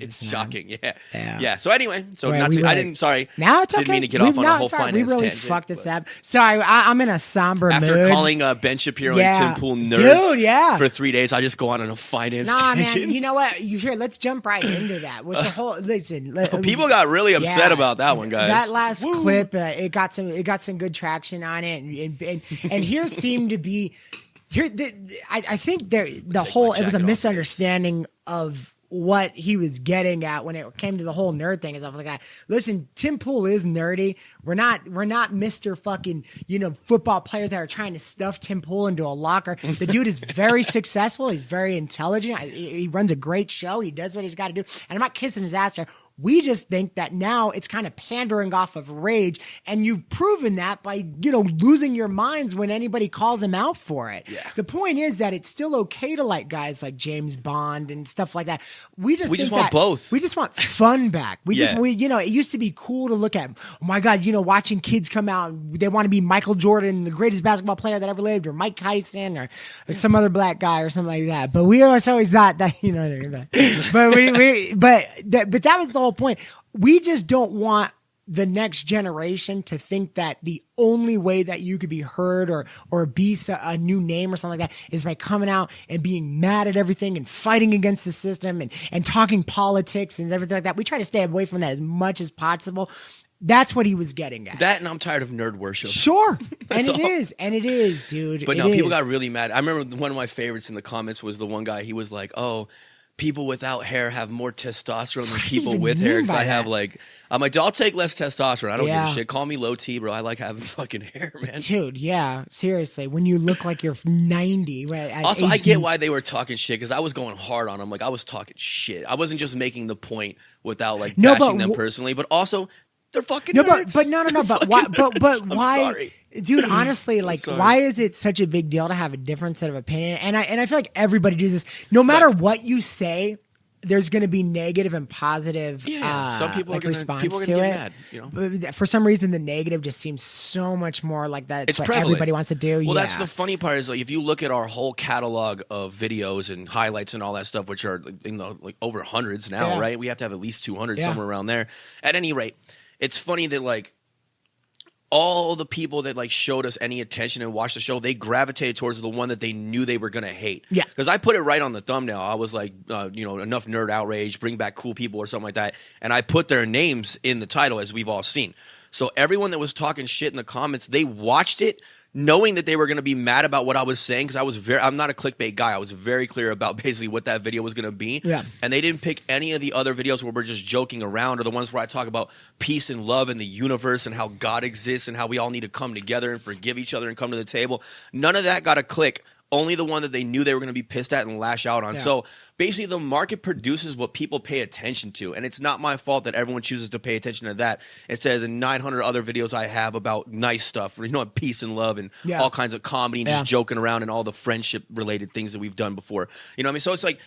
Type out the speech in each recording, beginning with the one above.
It's shocking. Yeah. So anyway, I didn't. Sorry. Now it's okay. Didn't mean to get off on a whole finance tangent. We really fucked this up. Sorry, I'm in a somber mood. After calling Ben Shapiro and Tim Pool nerds for 3 days, I just go on a finance tangent. Man, you know what? Let's jump right into that. With the whole people got really upset about that one, guys. That last clip, it got some good traction on it, and here seemed to be I think it was a misunderstanding of what he was getting at when it came to the whole nerd thing and stuff like that. Listen, Tim Pool is nerdy. We're not Mr. fucking, football players that are trying to stuff Tim Pool into a locker. The dude is very successful. He's very intelligent. He runs a great show. He does what he's got to do. And I'm not kissing his ass there. We just think that now it's kind of pandering off of rage, and you've proven that by, losing your minds when anybody calls him out for it. Yeah. The point is that it's still okay to like guys like James Bond and stuff like that. We just want both. We just want fun back. It used to be cool to look at, oh my God, watching kids come out and they want to be Michael Jordan, the greatest basketball player that ever lived, or Mike Tyson, or some other black guy or something like that. But we always thought that, but that was the whole point. We just don't want the next generation to think that the only way that you could be heard or be a new name or something like that is by coming out and being mad at everything and fighting against the system and talking politics and everything like that. We try to stay away from that as much as possible. That's what he was getting at. That, and I'm tired of nerd worship. Sure. And it is, dude. But no, people got really mad. I remember one of my favorites in the comments was the one guy, he was like, oh, people without hair have more testosterone than people with hair. Because I have I'm like, I'll take less testosterone. I don't give a shit. Call me low T, bro. I like having fucking hair, man. Dude, yeah. Seriously. When you look like you're 90. Right, also, I get why they were talking shit, because I was going hard on them. Like, I was talking shit. I wasn't just making the point without bashing them personally, but also they're fucking nerds. But why? But why? Sorry. Dude, honestly, why is it such a big deal to have a different set of opinion? And I feel like everybody does this. No matter what you say, there's going to be negative and positive. Some people are going to get mad. But for some reason, the negative just seems so much more like that. It's what prevalent. Everybody wants to do. Well, that's the funny part is if you look at our whole catalog of videos and highlights and all that stuff, which are over hundreds now, right? We have to have at least 200 somewhere around there. At any rate, it's funny that all the people that showed us any attention and watched the show, they gravitated towards the one that they knew they were gonna hate. Yeah, because I put it right on the thumbnail. I was like, enough nerd outrage, bring back cool people or something like that, and I put their names in the title, as we've all seen. So everyone that was talking shit in the comments, they watched it knowing that they were going to be mad about what I was saying, because I'm not a clickbait guy. I was very clear about basically what that video was going to be. Yeah. And they didn't pick any of the other videos where we're just joking around, or the ones where I talk about peace and love in the universe and how God exists and how we all need to come together and forgive each other and come to the table. None of that got a click. Only the one that they knew they were going to be pissed at and lash out on. Yeah. So basically the market produces what people pay attention to. And it's not my fault that everyone chooses to pay attention to that instead of the 900 other videos I have about nice stuff, peace and love and all kinds of comedy and just joking around and all the friendship related things that we've done before. You know what I mean? So it's like,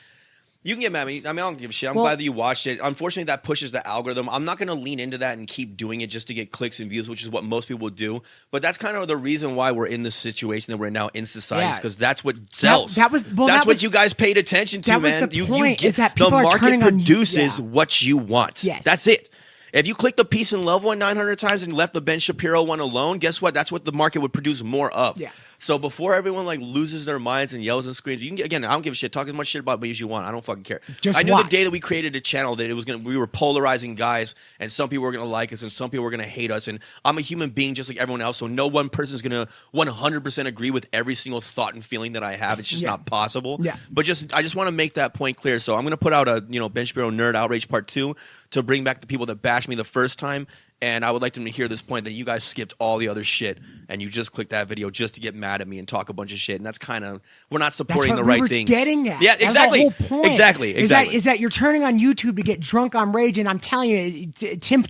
you can get mad at me. I don't give a shit. I'm glad that you watched it. Unfortunately, that pushes the algorithm. I'm not going to lean into that and keep doing it just to get clicks and views, which is what most people do. But that's kind of the reason why we're in this situation that we're in now in society, because that's what sells. That's what you guys paid attention to, man. The point is that people are turning on. The market produces what you want. Yes. That's it. If you click the peace and love one 900 times and left the Ben Shapiro one alone, guess what? That's what the market would produce more of. Yeah. So before everyone loses their minds and yells and screams, you can again, I don't give a shit. Talk as much shit about me as you want. I don't fucking care. I knew the day that we created a channel that we were polarizing guys, and some people were gonna like us and some people were gonna hate us. And I'm a human being just like everyone else, so no one person is gonna 100% agree with every single thought and feeling that I have. It's just not possible. Yeah. But I just want to make that point clear. So I'm gonna put out a Ben Shapiro Nerd Outrage Part 2 to bring back the people that bashed me the first time. And I would like them to hear this point that you guys skipped all the other shit and you just clicked that video just to get mad at me and talk a bunch of shit. And that's kind of, we're not supporting the right things. Getting at. Yeah, exactly. That's the whole point. Exactly. Is that you're turning on YouTube to get drunk on rage, and I'm telling you, Tim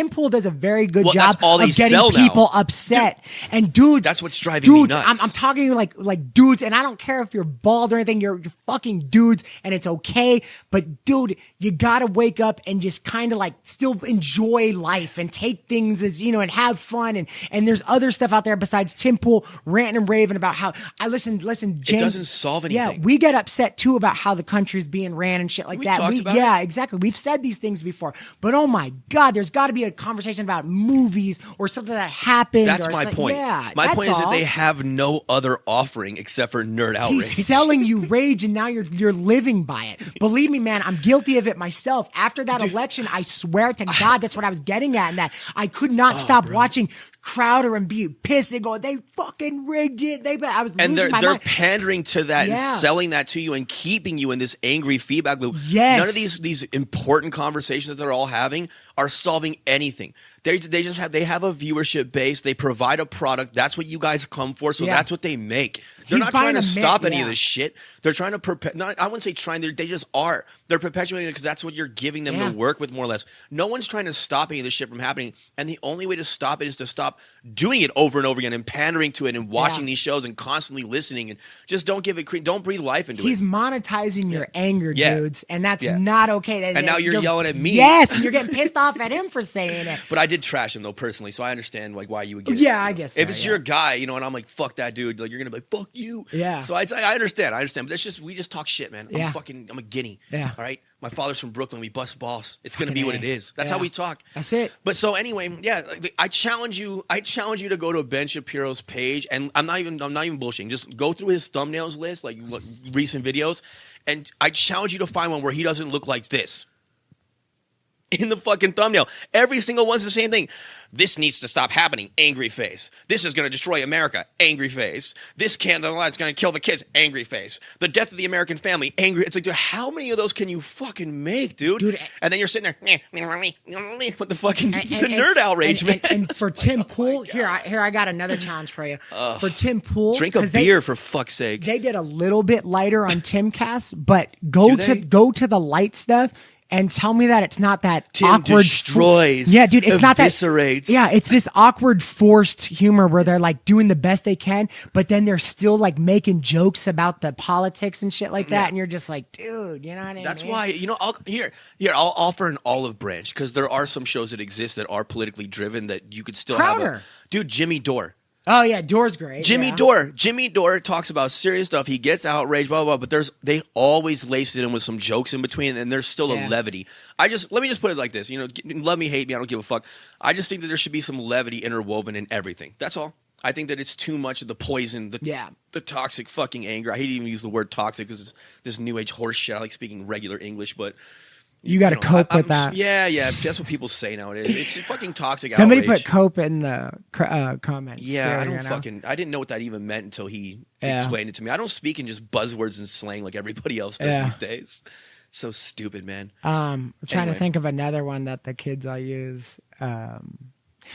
Pool does a very good job of getting people upset. Dude, and dudes, that's what's driving me nuts. I'm talking to you like dudes, and I don't care if you're bald or anything. You're fucking dudes, and it's okay. But dude, you gotta wake up and just kind of still enjoy life and take things as, you know, and have fun. And there's other stuff out there besides Tim Pool ranting and raving about how listen, James, it doesn't solve anything. Yeah, we get upset too about how the country's being ran and shit like that. Talked about yeah, it. exactly. We've said these things before, but oh my God, there's got to be a conversation about movies or something that happened. That's or my point. Yeah, my point is that all. they have no other offering except for Nerd Outrage. He's selling you rage, and now you're living by it. Believe me, man, I'm guilty of it myself. After that election, I swear to God, that's what I was getting at, and that I could not stop watching Crowder and be pissed and go, they fucking rigged it. I was and losing my they're mind. pandering to that and selling that to you and keeping you in this angry feedback loop. Yes. None of these important conversations that they're all having are solving anything. They have a viewership base. They provide a product. That's what you guys come for. So that's what they make. They're not trying to stop any of this shit. They're trying to I wouldn't say trying. They just are. They're perpetuating it because that's what you're giving them to work with, more or less. No one's trying to stop any of this shit from happening. And the only way to stop it is to stop doing it over and over again and pandering to it and watching these shows and constantly listening and just don't give it don't breathe life into it. He's monetizing your anger, dudes, and that's not okay. And now you're yelling at me. Yes, and you're getting pissed off at him for saying it. But I did trash him though personally, so I understand like why you would get. Yeah, I guess. If it's your guy, you know, and I'm like, fuck that dude, like you're gonna be like, fuck you. Yeah. So I understand, but that's just we just talk shit, man. I'm a guinea. Yeah. All right. My father's from Brooklyn. We bust balls. It's gonna be what it is. That's how we talk. That's it. But so anyway, I challenge you. I challenge you to go to Ben Shapiro's page, and I'm not even bullshitting. Just go through his thumbnails list, like recent videos, and I challenge you to find one where he doesn't look like this in the fucking thumbnail. Every single one's the same thing. This needs to stop happening. Angry face. This is going to destroy America. Angry face. This candle light's going to kill the kids. Angry face. The death of the American family. Angry. It's like, dude, how many of those can you fucking make, dude? And then you're sitting there with the fucking nerd outrage, man. And for Tim Pool, here I got another challenge for you. For Tim Pool, drink a beer for fuck's sake. They get a little bit lighter on Timcast, but go to the light stuff. And tell me that it's not that Tim awkward destroys. Yeah, dude, it's not that. Eviscerates. Yeah, it's this awkward forced humor where they're like doing the best they can, but then they're still like making jokes about the politics and shit like that, and you're just like, dude, you know what I mean? That's why, you know, I'll offer an olive branch because there are some shows that exist that are politically driven that you could still have. Dude, Jimmy Dore. Oh yeah, Dore's great. Jimmy Dore talks about serious stuff. He gets outraged, blah blah blah. But they always lace it in with some jokes in between, and there's still a levity. Let me just put it like this. You know, love me, hate me, I don't give a fuck. I just think that there should be some levity interwoven in everything. That's all. I think that it's too much of the poison, the toxic fucking anger. I hate to even use the word toxic because it's this new age horse shit. I like speaking regular English, but. You got to cope with that. Yeah. That's what people say nowadays. It's fucking toxic. Somebody outrage. put cope in the comments. Yeah, too, I didn't know what that even meant until he explained it to me. I don't speak in just buzzwords and slang like everybody else does these days. So stupid, man. I'm trying to think of another one that the kids all use.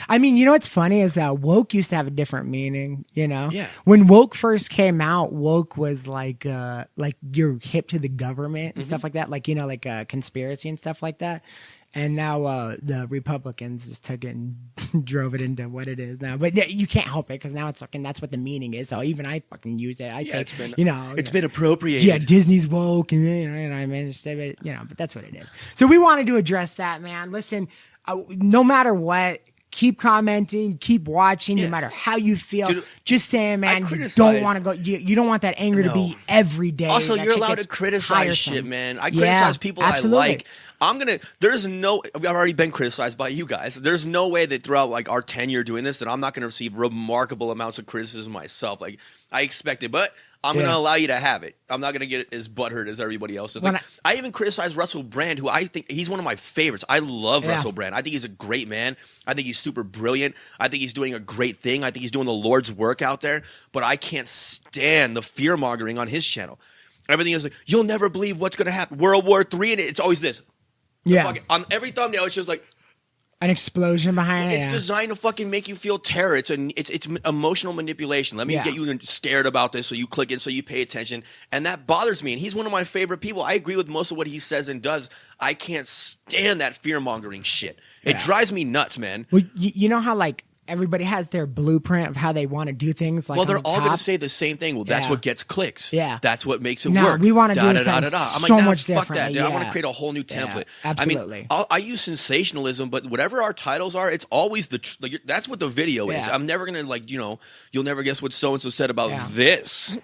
I mean, you know what's funny is that woke used to have a different meaning, you know? Yeah. When woke first came out, woke was like you're hip to the government and stuff like that, like, you know, like conspiracy and stuff like that. And now the Republicans just took it and drove it into what it is now. But yeah, you can't help it because now it's fucking, that's what the meaning is. So even I fucking use it. I say, it's been appropriated. Yeah, Disney's woke, and you know, I managed to say it, you know, but that's what it is. So we wanted to address that, man. Listen, no matter what, keep commenting, keep watching, no matter how you feel. Dude, just saying, man, you don't want to go. You don't want that anger to be every day. Also, you're allowed to criticize shit, man. I criticize people I like. I've already been criticized by you guys. There's no way that throughout like our tenure doing this that I'm not going to receive remarkable amounts of criticism myself. Like I expect it, but I'm going to allow you to have it. I'm not going to get as butthurt as everybody else. Like, I even criticize Russell Brand, who I think he's one of my favorites. I love Russell Brand. I think he's a great man. I think he's super brilliant. I think he's doing a great thing. I think he's doing the Lord's work out there. But I can't stand the fear mongering on his channel. Everything is like, you'll never believe what's going to happen. World War III, and it's always this. On every thumbnail, it's just like an explosion behind it. It's designed to fucking make you feel terror. It's emotional manipulation. Let me get you scared about this, so you click it, so you pay attention, and that bothers me. And he's one of my favorite people. I agree with most of what he says and does. I can't stand that fear mongering shit. It drives me nuts, man. Well, you know how like everybody has their blueprint of how they want to do things. Like, well, they're all going to say the same thing. Well, that's what gets clicks. Yeah, that's what makes it no, work. We want to do I'm so like, much fuck different. that, dude. I want to create a whole new template. Absolutely. I mean, I use sensationalism, but whatever our titles are, it's always that's what the video is. I'm never gonna you'll never guess what so and so said about this.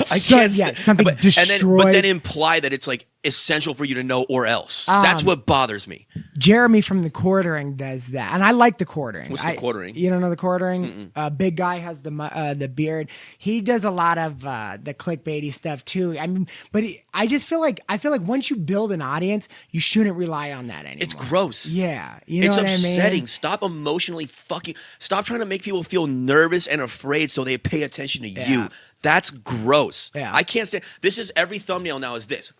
Something destroyed. But then imply that it's like essential for you to know or else. That's what bothers me. Jeremy from the Quartering does that, and I like the Quartering. What's the Quartering? You don't know the Quartering? Big guy has the beard. He does a lot of the clickbaity stuff too. I mean, but I feel like once you build an audience, you shouldn't rely on that anymore. It's gross. Yeah, you know it's what upsetting. I mean? Stop emotionally Stop trying to make people feel nervous and afraid so they pay attention to you. That's gross. Yeah. I can't stand. This is every thumbnail now is this.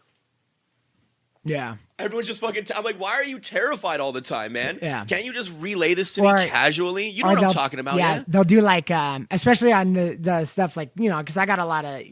Yeah. Everyone's just fucking. I'm like, why are you terrified all the time, man? Yeah. Can't you just relay this to me casually? You know what I'm talking about, yeah? They'll do like, especially on the stuff like, because I got a lot of.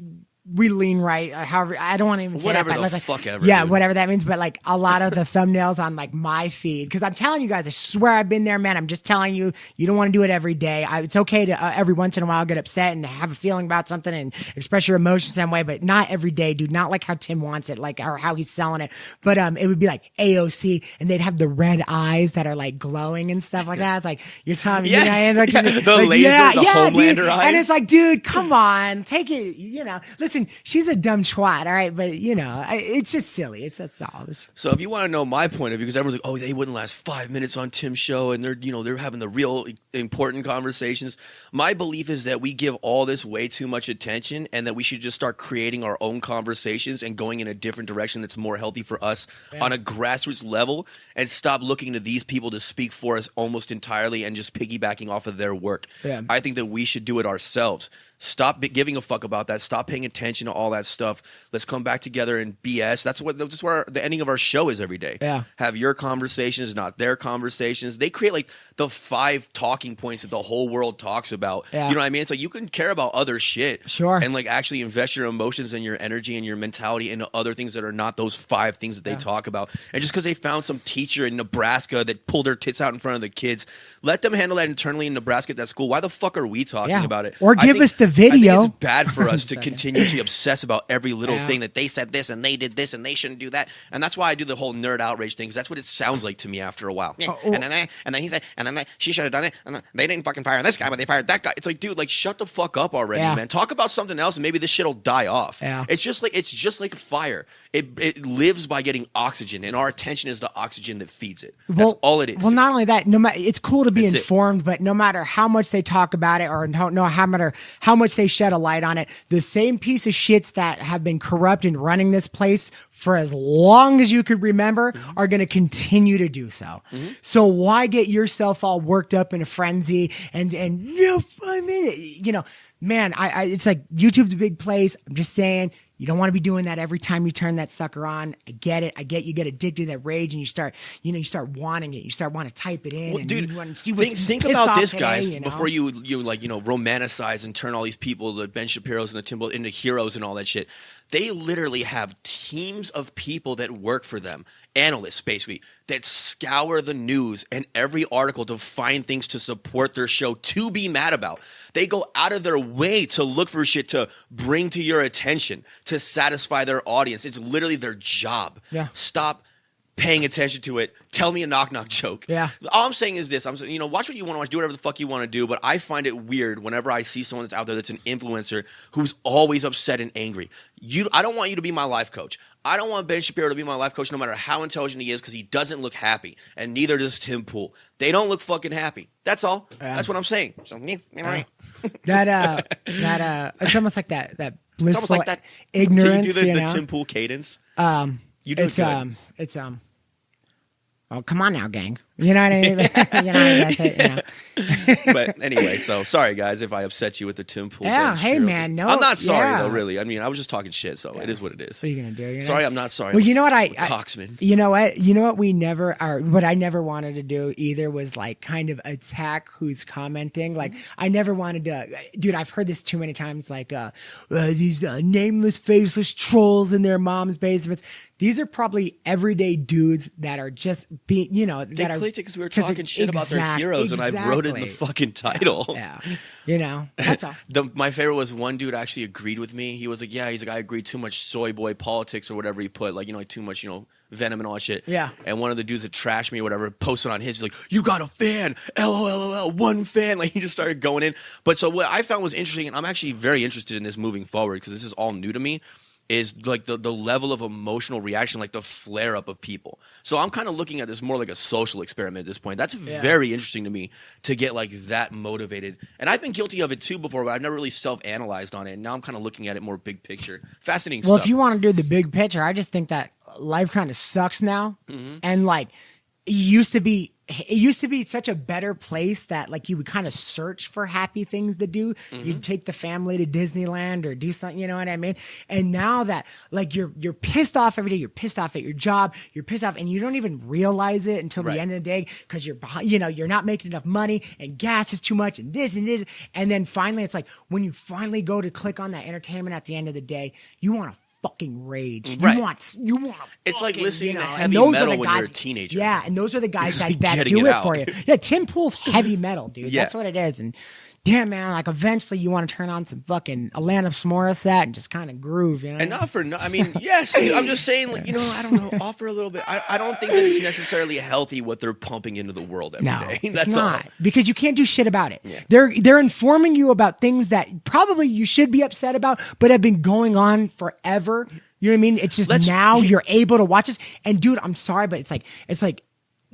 We lean right, however, I don't want to even say whatever that, the fuck ever. Yeah, dude. whatever that means. But like a lot of the thumbnails on like my feed, because I'm telling you guys, I swear I've been there, man. I'm just telling you, you don't want to do it every day. It's okay to every once in a while get upset and have a feeling about something and express your emotions some way, but not every day, dude. Not like how Tim wants it, like or how he's selling it. But it would be like AOC, and they'd have the red eyes that are like glowing and stuff like that. It's like you're telling me, yes. the laser, the Homelander dude. eyes, and it's like, dude, come on, take it. Listen, she's a dumb twat, all right, but it's just silly. That's all. So if you want to know my point of view, because everyone's like, oh, they wouldn't last 5 minutes on Tim's show, and they're having the real important conversations. My belief is that we give all this way too much attention, and that we should just start creating our own conversations and going in a different direction that's more healthy for us on a grassroots level, and stop looking to these people to speak for us almost entirely and just piggybacking off of their work. Yeah. I think that we should do it ourselves. Stop giving a fuck about that. Stop paying attention to all that stuff. Let's come back together and BS. That's where the ending of our show is every day. Yeah. Have your conversations, not their conversations. They create like the 5 talking points that the whole world talks about. Yeah. You know what I mean? It's like you can care about other shit. Sure. And like actually invest your emotions and your energy and your mentality into other things that are not those 5 things that they talk about. And just because they found some teacher in Nebraska that pulled their tits out in front of the kids, let them handle that internally in Nebraska at that school. Why the fuck are we talking about it? Or give us the video. I think it's bad for us to continuously obsess about every little thing that they said this and they did this and they shouldn't do that. And that's why I do the whole nerd outrage thing, because that's what it sounds like to me after a while. And then he said, she should have done it. And then they didn't fucking fire this guy, but they fired that guy. It's like, dude, like shut the fuck up already, man. Talk about something else, and maybe this shit'll die off. Yeah. It's just like fire. It lives by getting oxygen, and our attention is the oxygen that feeds it. That's all it is. Well, not only that, it's cool to be informed, but no matter how much they talk about it or no matter how much they shed a light on it, the same piece of shits that have been corrupt in running this place for as long as you could remember are going to continue to do so. So why get yourself all worked up in a frenzy and I mean, man, I it's like YouTube's a big place. I'm just saying, you don't want to be doing that every time you turn that sucker on. I get it. I get you get addicted to that rage, and you start wanting it. You start wanting to type it in. Well, and dude, you want to see what's think pissed about off this, today, guys. Before you romanticize and turn all these people, the Ben Shapiro's and the Tim into heroes and all that shit. They literally have teams of people that work for them, analysts basically, that scour the news and every article to find things to support their show to be mad about. They go out of their way to look for shit to bring to your attention, to satisfy their audience. It's literally their job. Yeah. Stop paying attention to it. Tell me a knock-knock joke. Yeah. All I'm saying is this. I'm saying, watch what you want to watch. Do whatever the fuck you want to do. But I find it weird whenever I see someone that's out there that's an influencer who's always upset and angry. I don't want you to be my life coach. I don't want Ben Shapiro to be my life coach no matter how intelligent he is, because he doesn't look happy. And neither does Tim Pool. They don't look fucking happy. That's all. That's what I'm saying. So, that it's almost like that blissful like that. ignorance. Can you do the Tim Pool cadence? You do it's oh, come on now, gang. You know what I mean? That's it. But anyway, so sorry guys if I upset you with the Tim Pool. Yeah, hey man, no, I'm not sorry though. Really, I mean, I was just talking shit, so it is what it is. What are you gonna do? Sorry, I'm not sorry. Well, you know what Coxman. You know what we never are. What I never wanted to do either was like kind of attack who's commenting. Like I never wanted to. Dude, I've heard this too many times. Like these nameless, faceless trolls in their mom's basements. these are probably everyday dudes that are just being, they clicked it because we were talking shit about their heroes, and I wrote it in the fucking title. Yeah. That's all. My favorite was one dude actually agreed with me. He was like, yeah, he's like, I agree, too much soy boy politics or whatever he put, like, like too much, venom and all that shit. Yeah. And one of the dudes that trashed me or whatever posted on his, he's like, you got a fan, LOL, one fan. Like, he just started going in. But so what I found was interesting, and I'm actually very interested in this moving forward because this is all new to me, is like the level of emotional reaction, like the flare up of people. So I'm kind of looking at this more like a social experiment at this point. That's very interesting to me to get like that motivated. And I've been guilty of it too before, but I've never really self-analyzed on it. And now I'm kind of looking at it more big picture. Fascinating stuff. Well, if you want to do the big picture, I just think that life kind of sucks now. And like it used to be such a better place that like you would kind of search for happy things to do. You'd take the family to Disneyland or do something, you know what I mean? And now that like you're pissed off every day, you're pissed off at your job, you're pissed off and you don't even realize it until the end of the day because you're behind, you're not making enough money and gas is too much and this and this. And then finally it's like when you finally go to click on that entertainment at the end of the day, you want to fucking rage. Right. You want it's like listening to heavy and those metal are the when guys, you're a teenager. Yeah, and those are the guys that Getting do it it out. for you. Yeah, Tim Pool's heavy metal, dude. Yeah. That's what it is. And damn, man, like eventually you want to turn on some fucking Alanis Morissette and just kind of groove, And not for I mean, yes, I'm just saying, like, I don't know, offer a little bit. I don't think that it's necessarily healthy what they're pumping into the world every day. That's it's not, all. because you can't do shit about it. Yeah. They're informing you about things that probably you should be upset about, but have been going on forever. You know what I mean? It's just you're able to watch this. And dude, I'm sorry, but it's like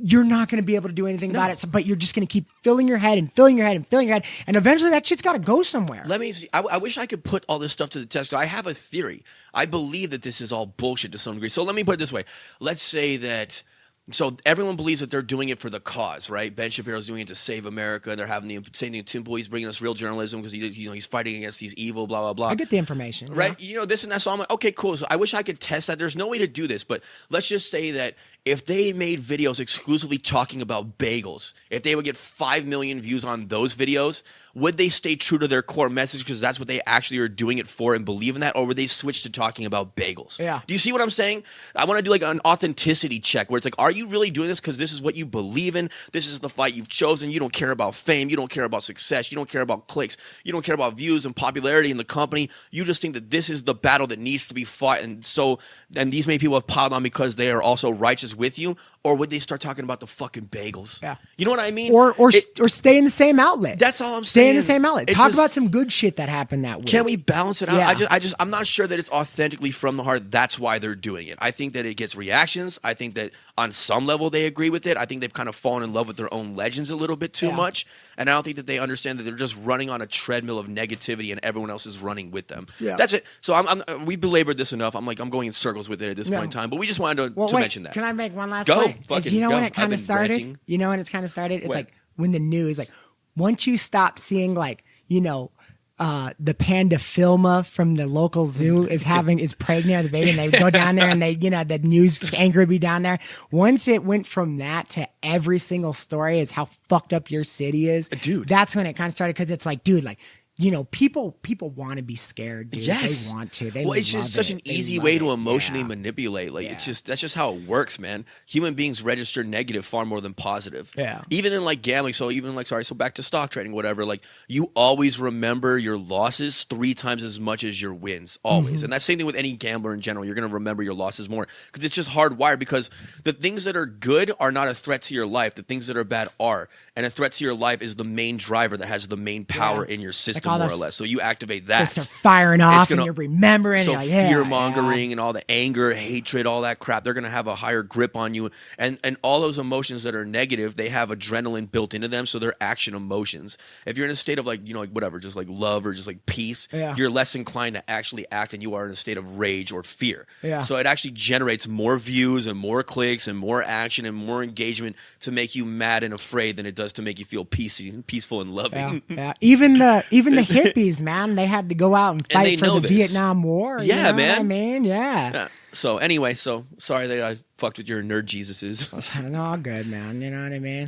you're not going to be able to do anything about it. So, but you're just going to keep filling your head and filling your head and filling your head. And eventually that shit's got to go somewhere. Let me see. I wish I could put all this stuff to the test. I have a theory. I believe that this is all bullshit to some degree. So let me put it this way. Let's say that... So everyone believes that they're doing it for the cause, right? Ben Shapiro's doing it to save America. They're having the same thing. Tim Pool, he's bringing us real journalism because he's fighting against these evil, blah, blah, blah. I get the information. Right? Yeah. This and that. So I'm like, okay, cool. So I wish I could test that. There's no way to do this, but let's just say that if they made videos exclusively talking about bagels, if they would get 5 million views on those videos, would they stay true to their core message because that's what they actually are doing it for and believe in that, or would they switch to talking about bagels? Yeah. Do you see what I'm saying? I want to do like an authenticity check where it's like, are you really doing this because this is what you believe in? This is the fight you've chosen. You don't care about fame. You don't care about success. You don't care about clicks. You don't care about views and popularity in the company. You just think that this is the battle that needs to be fought. And these many people have piled on because they are also righteous with you. Or would they start talking about the fucking bagels? Yeah. You know what I mean? Or stay in the same outlet. That's all I'm saying. Stay in the same outlet. Talk about some good shit that happened that week. Can we balance it out? Yeah. I'm not sure that it's authentically from the heart. That's why they're doing it. I think that it gets reactions. I think that on some level they agree with it. I think they've kind of fallen in love with their own legends a little bit too much. And I don't think that they understand that they're just running on a treadmill of negativity and everyone else is running with them. Yeah. That's it. So we belabored this enough. I'm going in circles with it at this point in time. But we just wanted to mention that. Can I make one last point? When it kind of started? Ranting. You know when it's kind of started? It's like when the news, like once you stop seeing like, the panda Filma from the local zoo is pregnant with a baby and they go down there and the news anchor would be down there. Once it went from that to every single story is how fucked up your city is. Dude. That's when it kind of started because it's like, dude, like, people want to be scared, dude. Yes. They want to. It's just such an easy way to emotionally manipulate. Like that's just how it works, man. Human beings register negative far more than positive. Yeah. Even in like gambling, so back to stock trading, whatever, like you always remember your losses 3 times as much as your wins. Always. And that's the same thing with any gambler in general. You're gonna remember your losses more because it's just hardwired because the things that are good are not a threat to your life. The things that are bad are. And a threat to your life is the main driver that has the main power in your system. More or less. So you activate that. They start firing off and you're remembering. So fear-mongering and all the anger, hatred, all that crap, they're going to have a higher grip on you. And all those emotions that are negative, they have adrenaline built into them, so they're action emotions. If you're in a state of whatever, just like love or just like peace, you're less inclined to actually act than you are in a state of rage or fear. Yeah. So it actually generates more views and more clicks and more action and more engagement to make you mad and afraid than it does to make you feel peaceful and loving. Yeah. Even the hippies, man, they had to go out and fight for the Vietnam War. Yeah, you know man. What I mean, yeah. So anyway, sorry that I fucked with your nerd Jesuses. No, all good, man. You know what I mean?